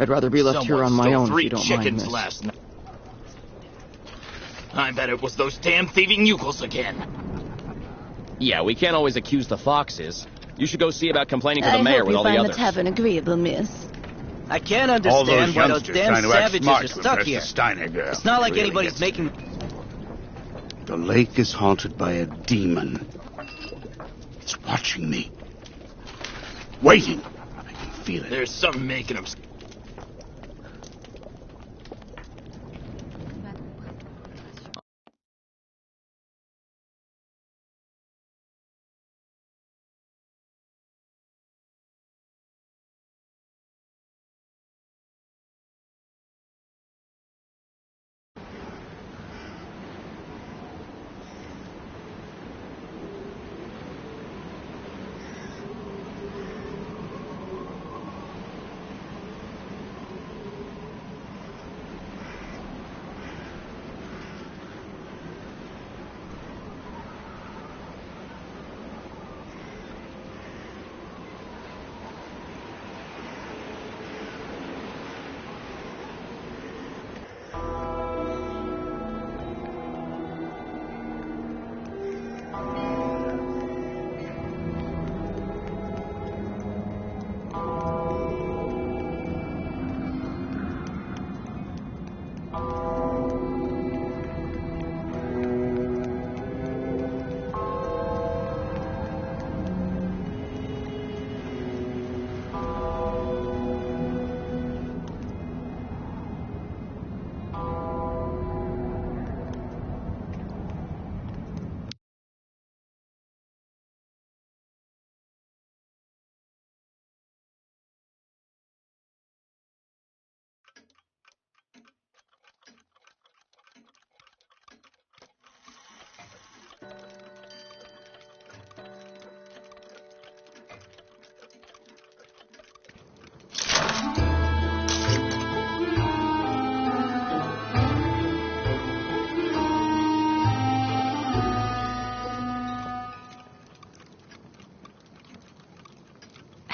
I'd rather be left here on my own if you don't mind, miss. Last night. I bet it was those damn thieving yukels again. Yeah, we can't always accuse the foxes. You should go see about complaining to the mayor with all the others. I hope you find the tavern agreeable, miss. I can't understand why those damn savages are stuck here. It's not like anybody's making... The lake is haunted by a demon. It's watching me. Waiting. I can feel it. There's something making them...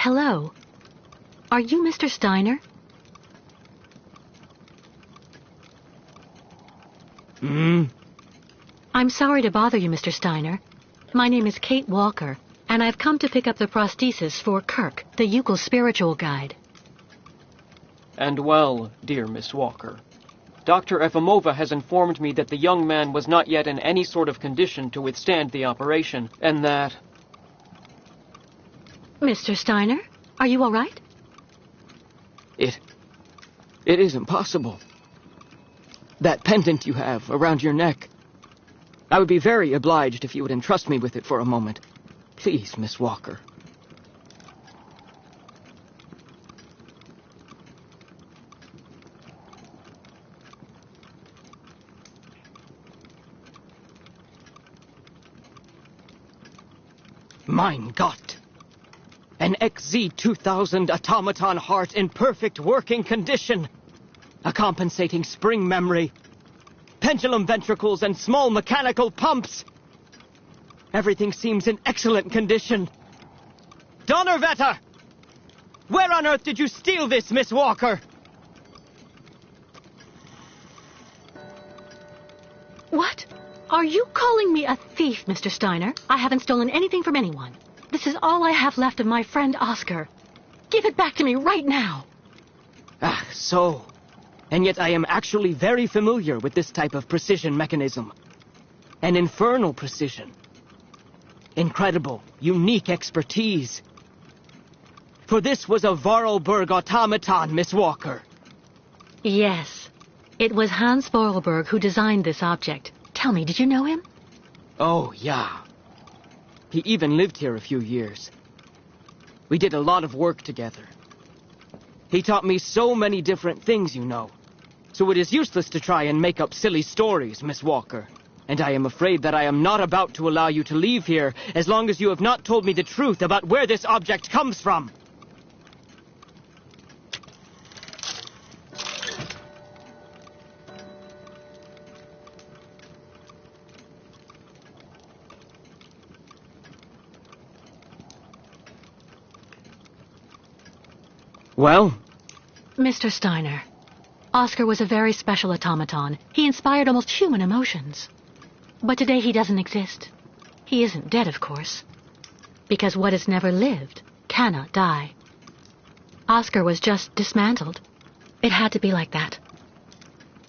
Hello. Are you Mr. Steiner? I'm sorry to bother you, Mr. Steiner. My name is Kate Walker, and I've come to pick up the prosthesis for Kirk, the Ukel spiritual guide. And well, dear Miss Walker, Dr. Efimova has informed me that the young man was not yet in any sort of condition to withstand the operation, and that... Mr. Steiner, are you all right? It isn't possible. That pendant you have around your neck. I would be very obliged if you would entrust me with it for a moment. Please, Miss Walker. Mein Gott! An XZ-2000 automaton heart in perfect working condition. A compensating spring memory. Pendulum ventricles and small mechanical pumps. Everything seems in excellent condition. Donnerwetter! Where on earth did you steal this, Miss Walker? What? Are you calling me a thief, Mr. Steiner? I haven't stolen anything from anyone. This is all I have left of my friend Oscar. Give it back to me right now. Ah, so. And yet I am actually very familiar with this type of precision mechanism. An infernal precision. Incredible, unique expertise. For this was a Vorarlberg automaton, Miss Walker. Yes. It was Hans Vorarlberg who designed this object. Tell me, did you know him? Oh, yeah. He even lived here a few years. We did a lot of work together. He taught me so many different things, you know. So it is useless to try and make up silly stories, Miss Walker. And I am afraid that I am not about to allow you to leave here as long as you have not told me the truth about where this object comes from. Well, Mr. Steiner, Oscar was a very special automaton. He inspired almost human emotions. But today he doesn't exist. He isn't dead, of course. Because what has never lived cannot die. Oscar was just dismantled. It had to be like that.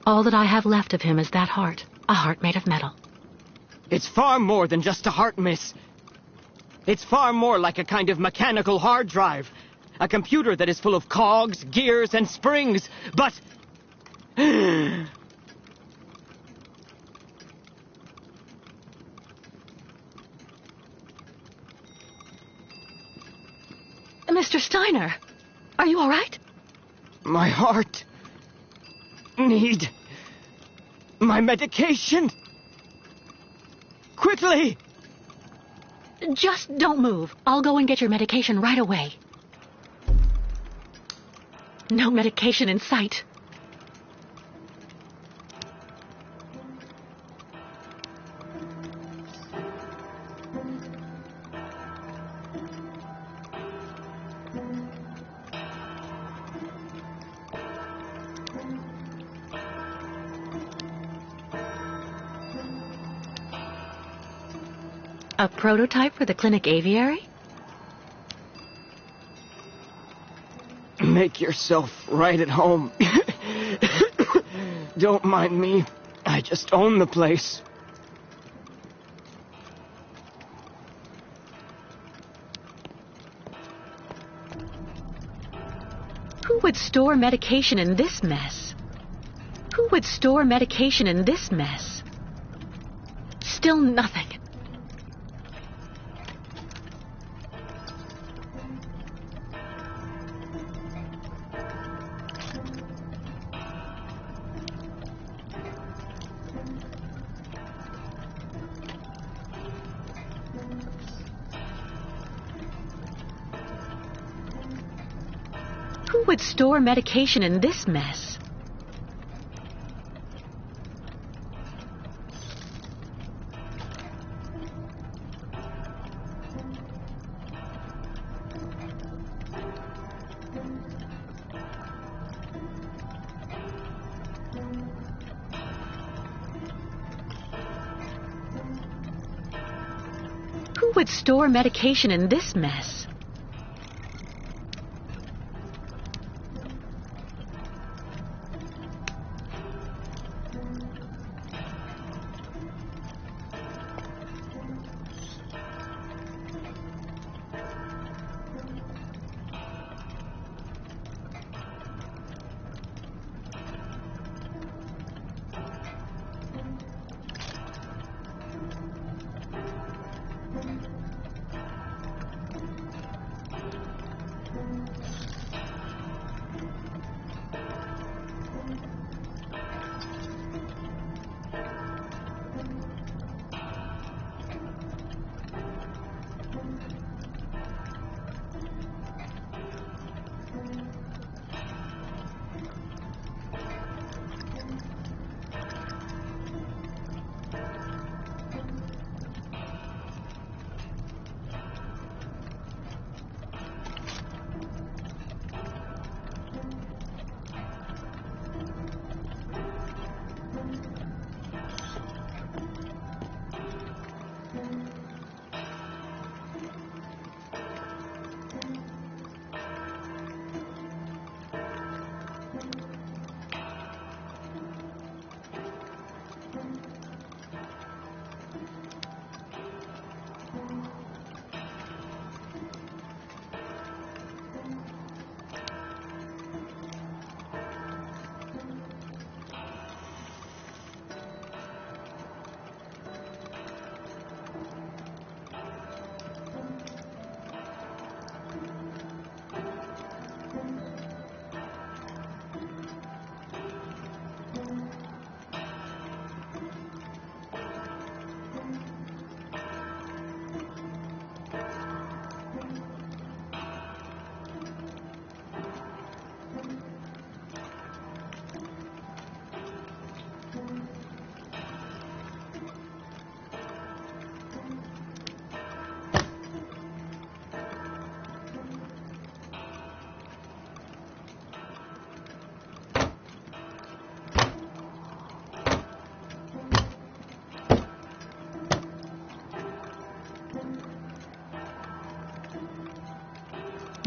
All that I have left of him is that heart, a heart made of metal. It's far more than just a heart, miss. It's far more like a kind of mechanical hard drive. A computer that is full of cogs, gears, and springs, but... Mr. Steiner, are you all right? My heart... need... my medication. Quickly! Just don't move. I'll go and get your medication right away. No medication in sight. A prototype for the clinic aviary? Make yourself right at home. Don't mind me. I just own the place. Who would store medication in this mess? Who would store medication in this mess? Still nothing. Who would store medication in this mess? Who would store medication in this mess?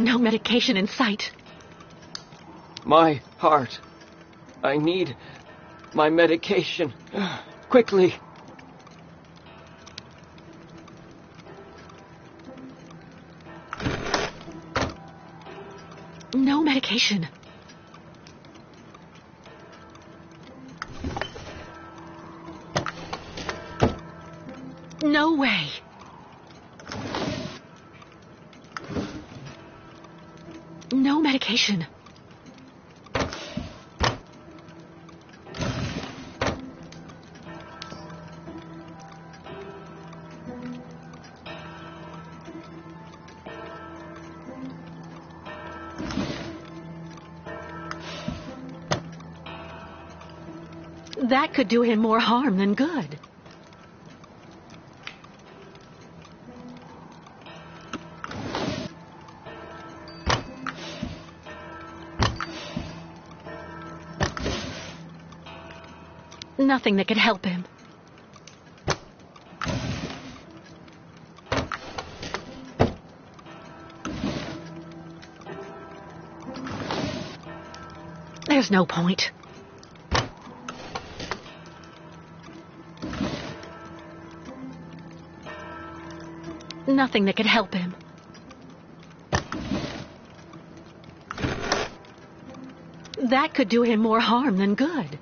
No medication in sight. My heart. I need my medication. Quickly. No medication. No way. No medication. That could do him more harm than good. Nothing that could help him. There's no point. Nothing that could help him. That could do him more harm than good.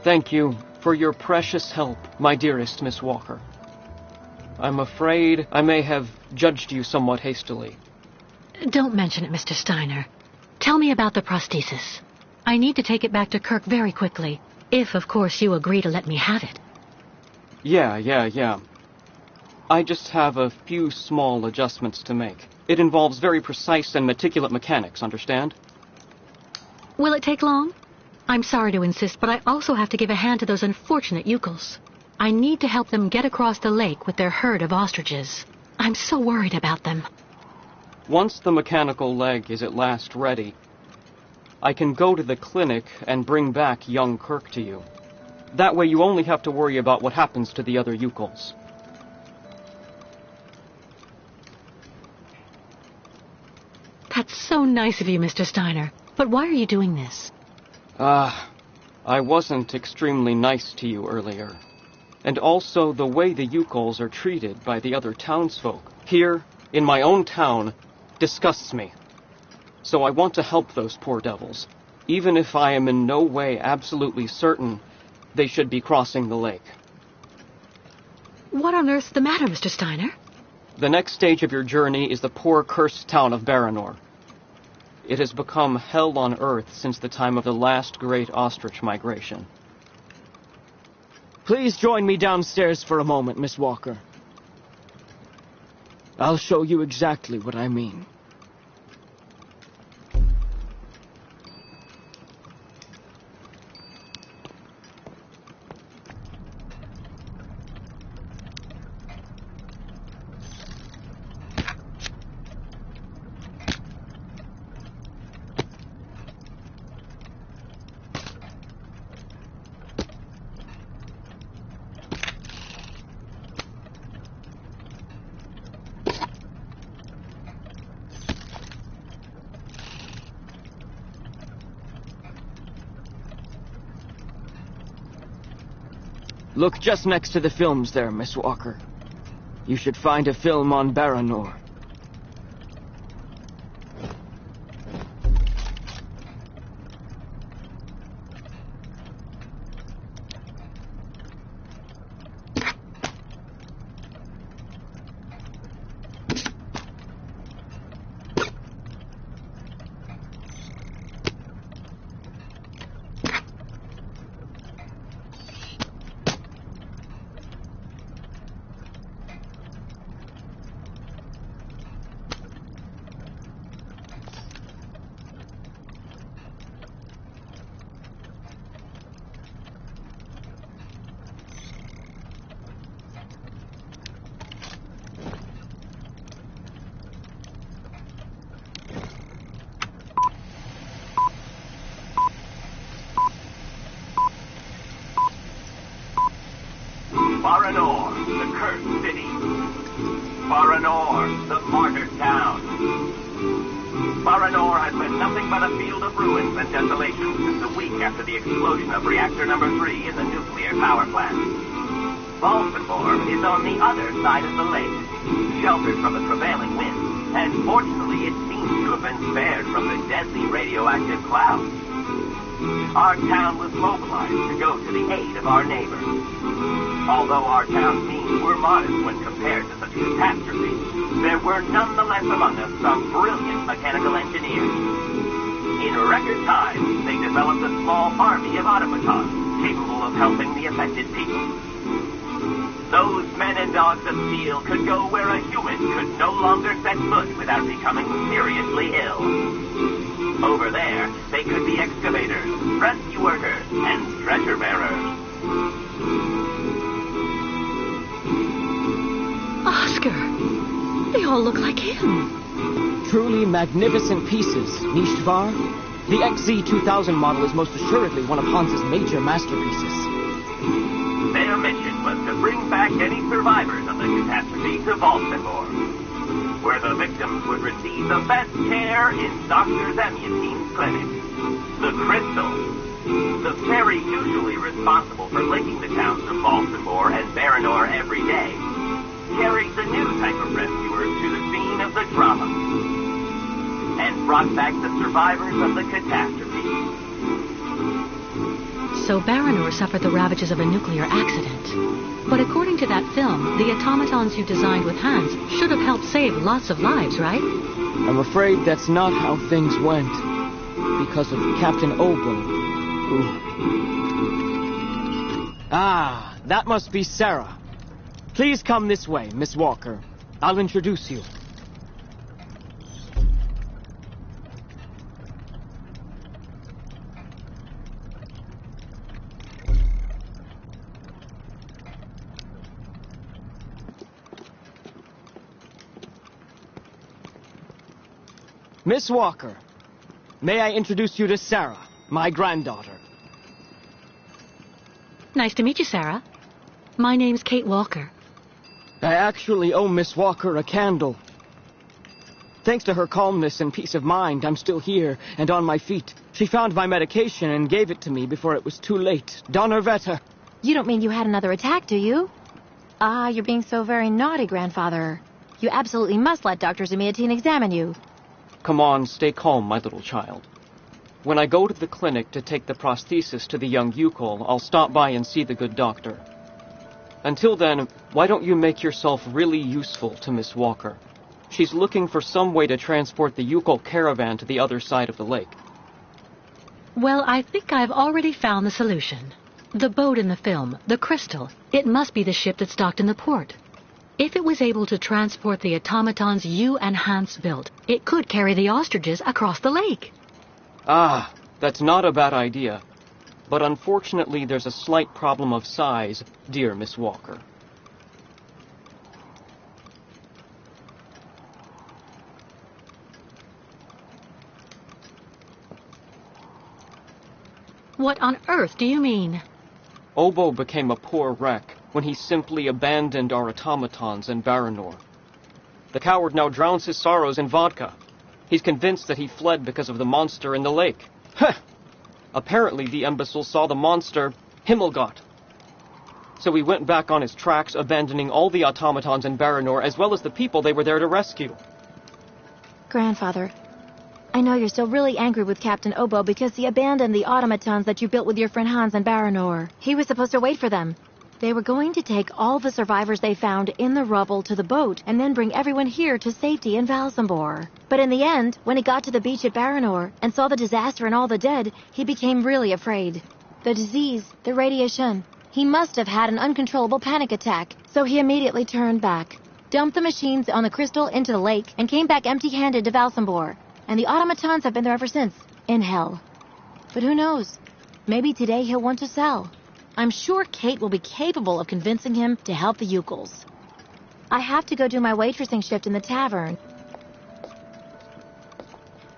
Thank you for your precious help, my dearest Miss Walker. I'm afraid I may have judged you somewhat hastily. Don't mention it, Mr. Steiner. Tell me about the prosthesis. I need to take it back to Kirk very quickly, if, of course, you agree to let me have it. Yeah. I just have a few small adjustments to make. It involves very precise and meticulous mechanics, understand? Will it take long? I'm sorry to insist, but I also have to give a hand to those unfortunate Yukels. I need to help them get across the lake with their herd of ostriches. I'm so worried about them. Once the mechanical leg is at last ready, I can go to the clinic and bring back young Kirk to you. That way you only have to worry about what happens to the other Yukels. That's so nice of you, Mr. Steiner. But why are you doing this? I wasn't extremely nice to you earlier. And also the way the Yukels are treated by the other townsfolk here, in my own town, disgusts me. So I want to help those poor devils, even if I am in no way absolutely certain they should be crossing the lake. What on earth's the matter, Mr. Steiner? The next stage of your journey is the poor cursed town of Baranor. It has become hell on earth since the time of the last great ostrich migration. Please join me downstairs for a moment, Miss Walker. I'll show you exactly what I mean. Look just next to the films there, Miss Walker. You should find a film on Baranor. Baranor, the cursed city. Baranor, the martyred town. Baranor has been nothing but a field of ruins and desolation since a week after the explosion of reactor number 3 in the nuclear power plant. Baltimore is on the other side of the lake, sheltered from the prevailing winds, and fortunately it seems to have been spared from the deadly radioactive clouds. Our town was mobilized to go to the aid of our neighbors. Although our town's means were modest when compared to such a catastrophe, there were nonetheless among us some brilliant mechanical engineers. In record time, they developed a small army of automatons capable of helping the affected people. Those men and dogs of steel could go where a human could no longer set foot without becoming seriously ill. Over there, they could be excavators, rescue workers, and treasure bearers. Oscar! They all look like him. Truly magnificent pieces, nicht wahr? The XZ-2000 model is most assuredly one of Hans's major masterpieces. Their mission was to bring back any survivors of the catastrophe to Baltimore, where the victims would receive the best care in Dr. Zemiatine's clinic. The Crystal, the ferry usually responsible for linking the towns of Baltimore and Baranor every day, carried the new type of rescuers to the scene of the drama and brought back the survivors of the catastrophe. So Baranor suffered the ravages of a nuclear accident. But according to that film, the automatons you designed with Hans should have helped save lots of lives, right? I'm afraid that's not how things went. Because of Captain Obo, who... Ah, that must be Sarah. Please come this way, Miss Walker. I'll introduce you. Miss Walker, may I introduce you to Sarah, my granddaughter? Nice to meet you, Sarah. My name's Kate Walker. I actually owe Miss Walker a candle. Thanks to her calmness and peace of mind, I'm still here and on my feet. She found my medication and gave it to me before it was too late. Donnerwetter. You don't mean you had another attack, do you? Ah, you're being so very naughty, Grandfather. You absolutely must let Dr. Zamiatine examine you. Come on, stay calm, my little child. When I go to the clinic to take the prosthesis to the young Yukol, I'll stop by and see the good doctor. Until then, why don't you make yourself really useful to Miss Walker? She's looking for some way to transport the Yukol caravan to the other side of the lake. Well, I think I've already found the solution. The boat in the film, the Crystal, it must be the ship that's docked in the port. If it was able to transport the automatons you and Hans built, it could carry the ostriches across the lake. Ah, that's not a bad idea. But unfortunately, there's a slight problem of size, dear Miss Walker. What on earth do you mean? Obo became a poor wreck when he simply abandoned our automatons in Baranor. The coward now drowns his sorrows in vodka. He's convinced that he fled because of the monster in the lake. Heh! Apparently the imbecile saw the monster, Himmelgott. So he went back on his tracks, abandoning all the automatons in Baranor as well as the people they were there to rescue. Grandfather, I know you're still really angry with Captain Obo because he abandoned the automatons that you built with your friend Hans in Baranor. He was supposed to wait for them. They were going to take all the survivors they found in the rubble to the boat and then bring everyone here to safety in Valsambor. But in the end, when he got to the beach at Baranor and saw the disaster and all the dead, he became really afraid. The disease, the radiation, he must have had an uncontrollable panic attack, so he immediately turned back, dumped the machines on the Crystal into the lake, and came back empty-handed to Valsambor. And the automatons have been there ever since, in hell. But who knows? Maybe today he'll want to sell. I'm sure Kate will be capable of convincing him to help the Yukols. I have to go do my waitressing shift in the tavern.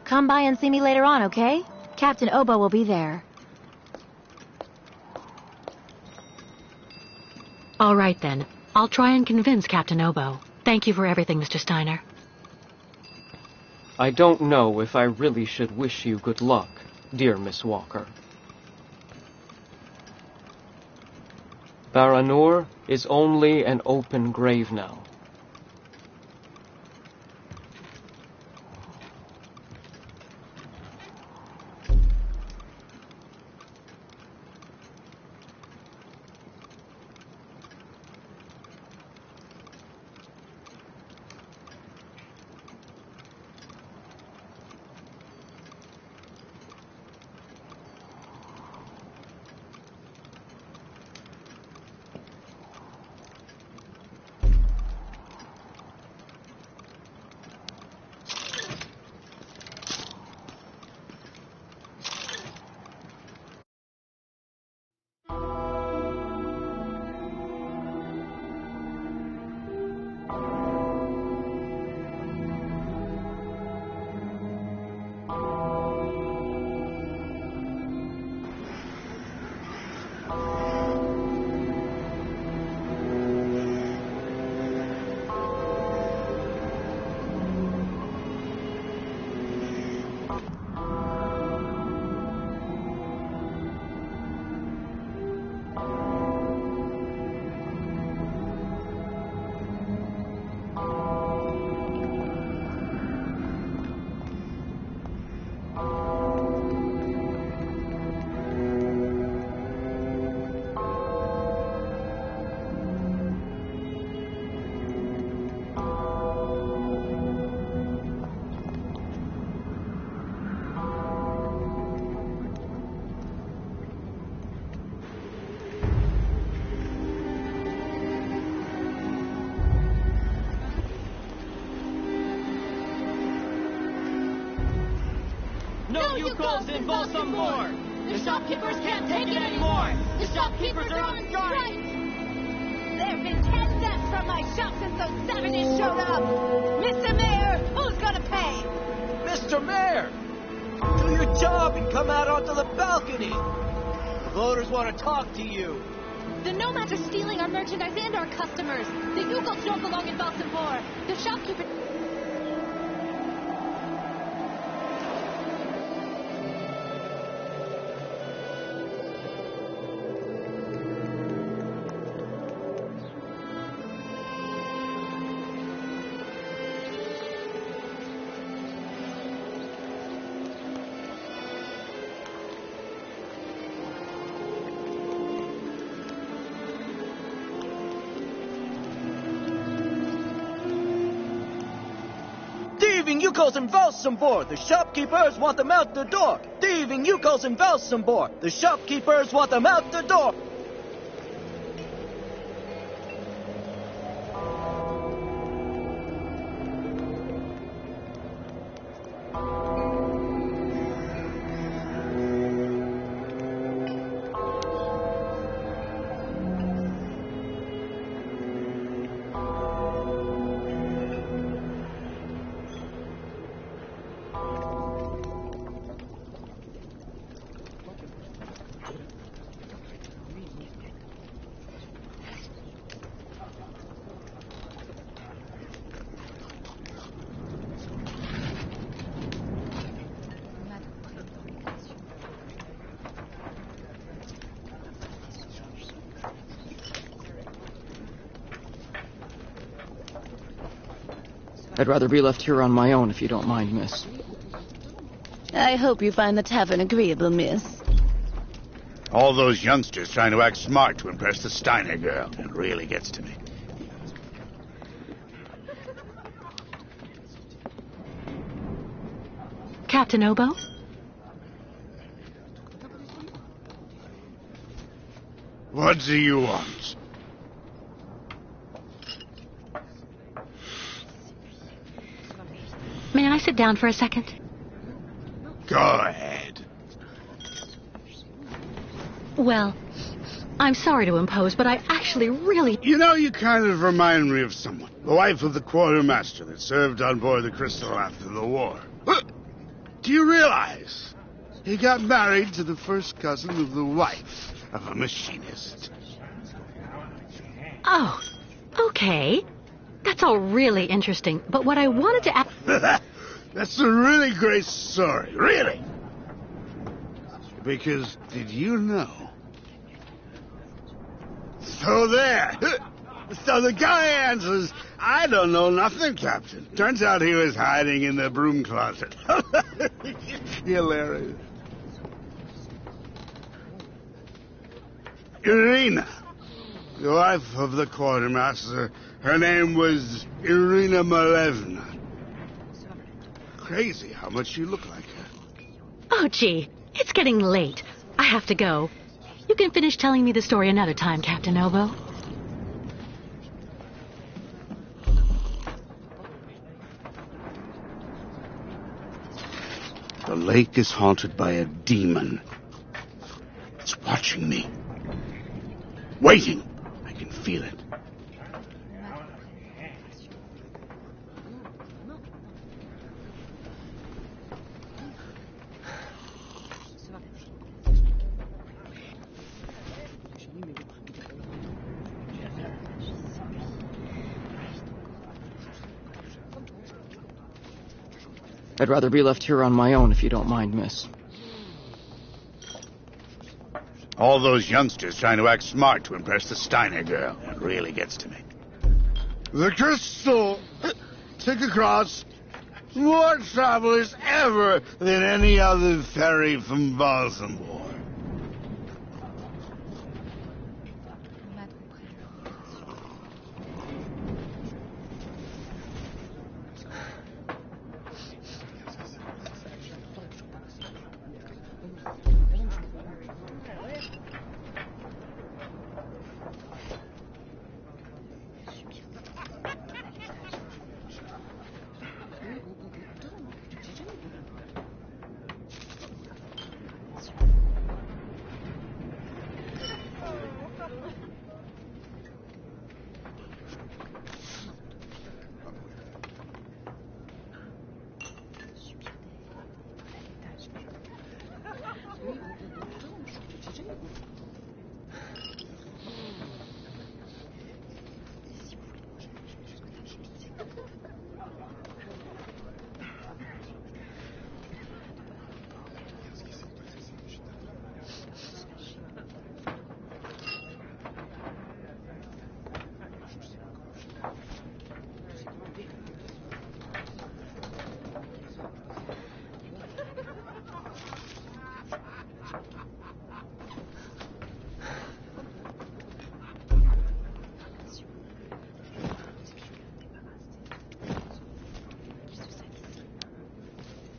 Come by and see me later on, okay? Captain Obo will be there. All right, then. I'll try and convince Captain Obo. Thank you for everything, Mr. Steiner. I don't know if I really should wish you good luck, dear Miss Walker. Baranor is only an open grave now. No Yukos in Balsamore! The shopkeepers can't take it anymore! The shopkeepers are on strike! There have been 10 deaths from my shop since those savages showed up! Mr. Mayor, who's gonna pay? Mr. Mayor! Do your job and come out onto the balcony! The voters want to talk to you. The nomads are stealing our merchandise and our customers. The Yukos don't belong in Balsamore. The shopkeeper... Thieving Yukos in Valsambor! The shopkeepers want them out the door! Thieving Yukos in Valsambor! The shopkeepers want them out the door! I'd rather be left here on my own if you don't mind, miss. I hope you find the tavern agreeable, miss. All those youngsters trying to act smart to impress the Steiner girl. It really gets to me. Captain Obo? What do you want? May I sit down for a second? Go ahead. Well, I'm sorry to impose, but I actually really... You know, you kind of remind me of someone. The wife of the quartermaster that served on board the Crystal after the war. Do you realize he got married to the first cousin of the wife of a machinist? Oh, okay. That's all really interesting, but what I wanted to ask... That's a really great story, really. Because, did you know? So there. So the guy answers, I don't know nothing, Captain. Turns out he was hiding in the broom closet. Hilarious. Irina, the wife of the quartermaster, her name was Irina Malevna. Crazy how much you look like her. Oh, gee, it's getting late. I have to go. You can finish telling me the story another time, Captain Obo. The lake is haunted by a demon. It's watching me. Waiting. I can feel it. I'd rather be left here on my own if you don't mind, miss. All those youngsters trying to act smart to impress the Steiner girl. It really gets to me. The Crystal took across more travelers ever than any other ferry from Balsamore.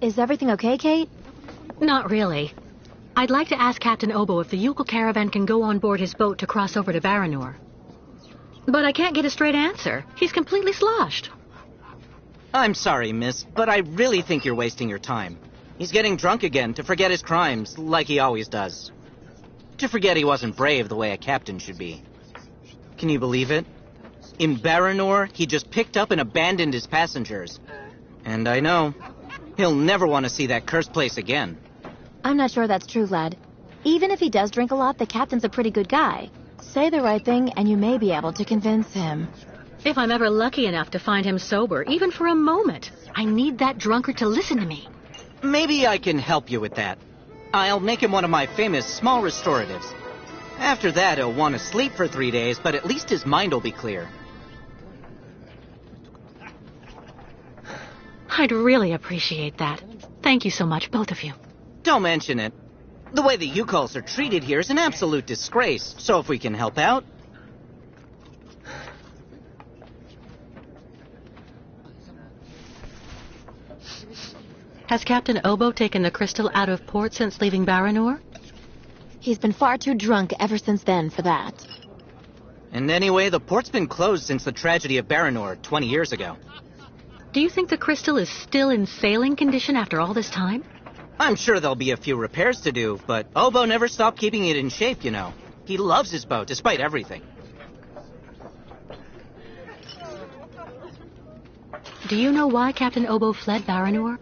Is everything okay, Kate? Not really. I'd like to ask Captain Obo if the Yukol caravan can go on board his boat to cross over to Baranor. But I can't get a straight answer. He's completely sloshed. I'm sorry, miss, but I really think you're wasting your time. He's getting drunk again to forget his crimes, like he always does. To forget he wasn't brave the way a captain should be. Can you believe it? In Baranor, he just picked up and abandoned his passengers. And I know, he'll never want to see that cursed place again. I'm not sure that's true, lad. Even if he does drink a lot, the captain's a pretty good guy. Say the right thing, and you may be able to convince him. If I'm ever lucky enough to find him sober, even for a moment, I need that drunkard to listen to me. Maybe I can help you with that. I'll make him one of my famous small restoratives. After that, he'll want to sleep for 3 days, but at least his mind will be clear. I'd really appreciate that. Thank you so much, both of you. Don't mention it. The way the Yukols are treated here is an absolute disgrace, so if we can help out... Has Captain Obo taken the crystal out of port since leaving Baranor? He's been far too drunk ever since then for that. And anyway, the port's been closed since the tragedy of Baranor 20 years ago. Do you think the crystal is still in sailing condition after all this time? I'm sure there'll be a few repairs to do, but Obo never stopped keeping it in shape, you know. He loves his boat, despite everything. Do you know why Captain Obo fled Baranor?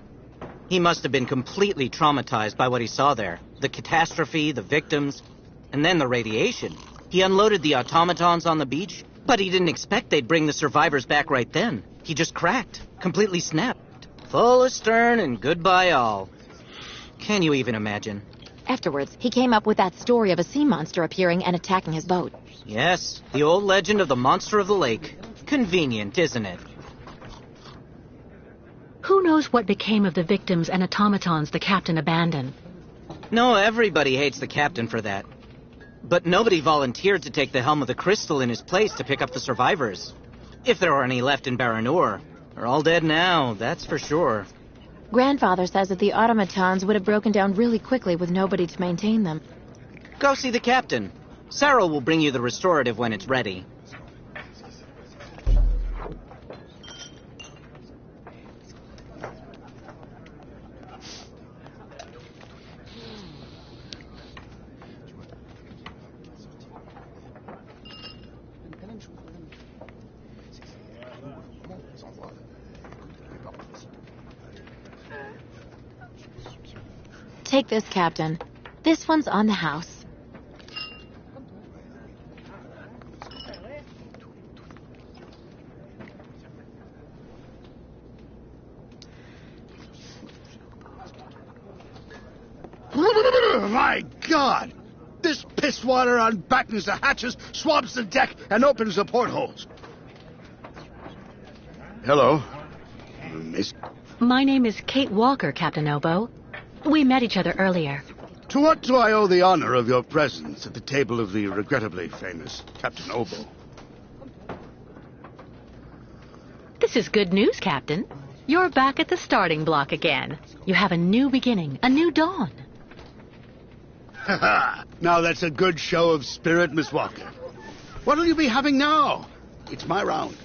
He must have been completely traumatized by what he saw there. The catastrophe, the victims, and then the radiation. He unloaded the automatons on the beach, but he didn't expect they'd bring the survivors back right then. He just cracked, completely snapped. Full astern and goodbye all. Can you even imagine? Afterwards, he came up with that story of a sea monster appearing and attacking his boat. Yes, the old legend of the monster of the lake. Convenient, isn't it? Who knows what became of the victims and automatons the captain abandoned? No, everybody hates the captain for that. But nobody volunteered to take the helm of the crystal in his place to pick up the survivors. If there are any left in Baranor, they're all dead now, that's for sure. Grandfather says that the automatons would have broken down really quickly with nobody to maintain them. Go see the captain. Sarah will bring you the restorative when it's ready. Take this, Captain. This one's on the house. My God! This piss water unbattens the hatches, swabs the deck, and opens the portholes. Hello, Miss... My name is Kate Walker, Captain Obo. We met each other earlier. To what do I owe the honor of your presence at the table of the regrettably famous Captain Obo? This is good news, Captain. You're back at the starting block again. You have a new beginning, a new dawn. Now that's a good show of spirit, Miss Walker. What'll you be having now? It's my round.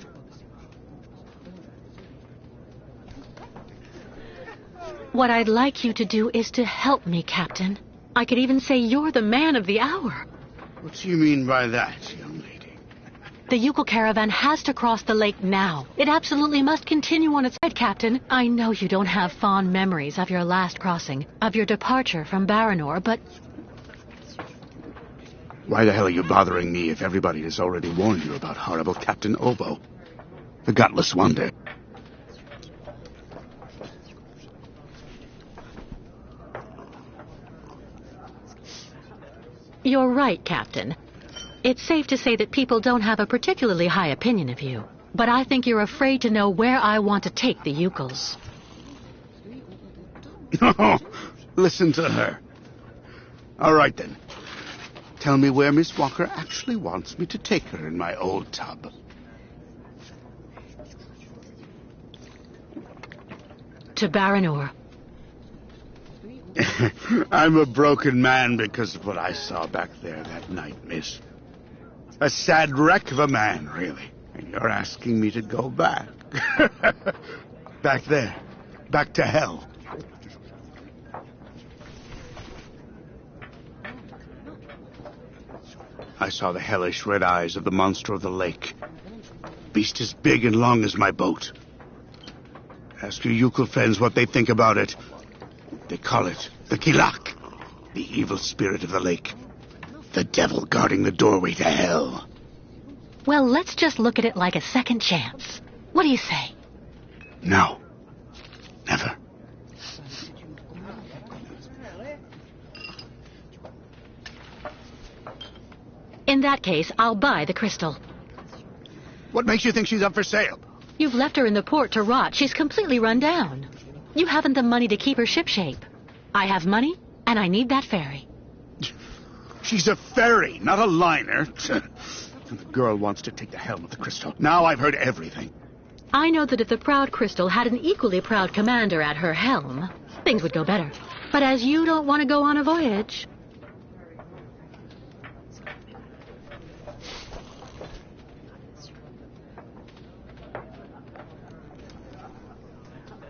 What I'd like you to do is to help me, Captain. I could even say you're the man of the hour. What do you mean by that, young lady? The Yukol caravan has to cross the lake now. It absolutely must continue on its way, Captain. I know you don't have fond memories of your last crossing, of your departure from Baranor, but... Why the hell are you bothering me if everybody has already warned you about horrible Captain Obo? The gutless wonder. You're right, Captain. It's safe to say that people don't have a particularly high opinion of you. But I think you're afraid to know where I want to take the Yukols. No, listen to her. All right, then. Tell me where Miss Walker actually wants me to take her in my old tub. To Baranor. I'm a broken man because of what I saw back there that night, miss. A sad wreck of a man, really. And you're asking me to go back. Back there. Back to hell. I saw the hellish red eyes of the monster of the lake. Beast as big and long as my boat. Ask your Yukon friends what they think about it. They call it the Kilak, the evil spirit of the lake. The devil guarding the doorway to hell. Well, let's just look at it like a second chance. What do you say? No. Never. In that case, I'll buy the crystal. What makes you think she's up for sale? You've left her in the port to rot. She's completely run down. You haven't the money to keep her shipshape. I have money, and I need that ferry. She's a ferry, not a liner. The girl wants to take the helm of the crystal. Now I've heard everything. I know that if the proud crystal had an equally proud commander at her helm, things would go better. But as you don't want to go on a voyage...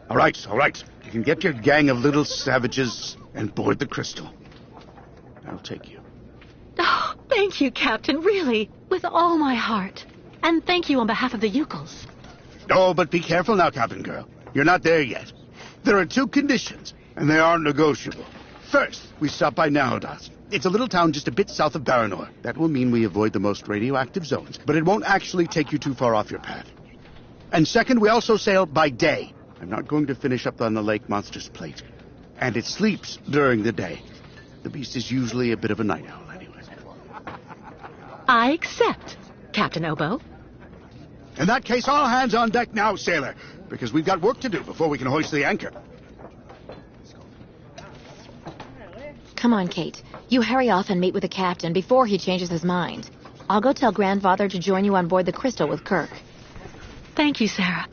All right. You can get your gang of little savages and board the crystal. I'll take you. Oh, thank you, Captain, really, with all my heart. And thank you on behalf of the Yukos. Oh, but be careful now, Captain Girl. You're not there yet. There are 2 conditions, and they are negotiable. First, we stop by Narodas. It's a little town just a bit south of Baranor. That will mean we avoid the most radioactive zones, but it won't actually take you too far off your path. And second, we also sail by day. I'm not going to finish up on the lake monster's plate. And it sleeps during the day. The beast is usually a bit of a night owl anyway. I accept, Captain Obo. In that case, all hands on deck now, sailor, because we've got work to do before we can hoist the anchor. Come on, Kate. You hurry off and meet with the captain before he changes his mind. I'll go tell Grandfather to join you on board the Crystal with Kirk. Thank you, Sarah.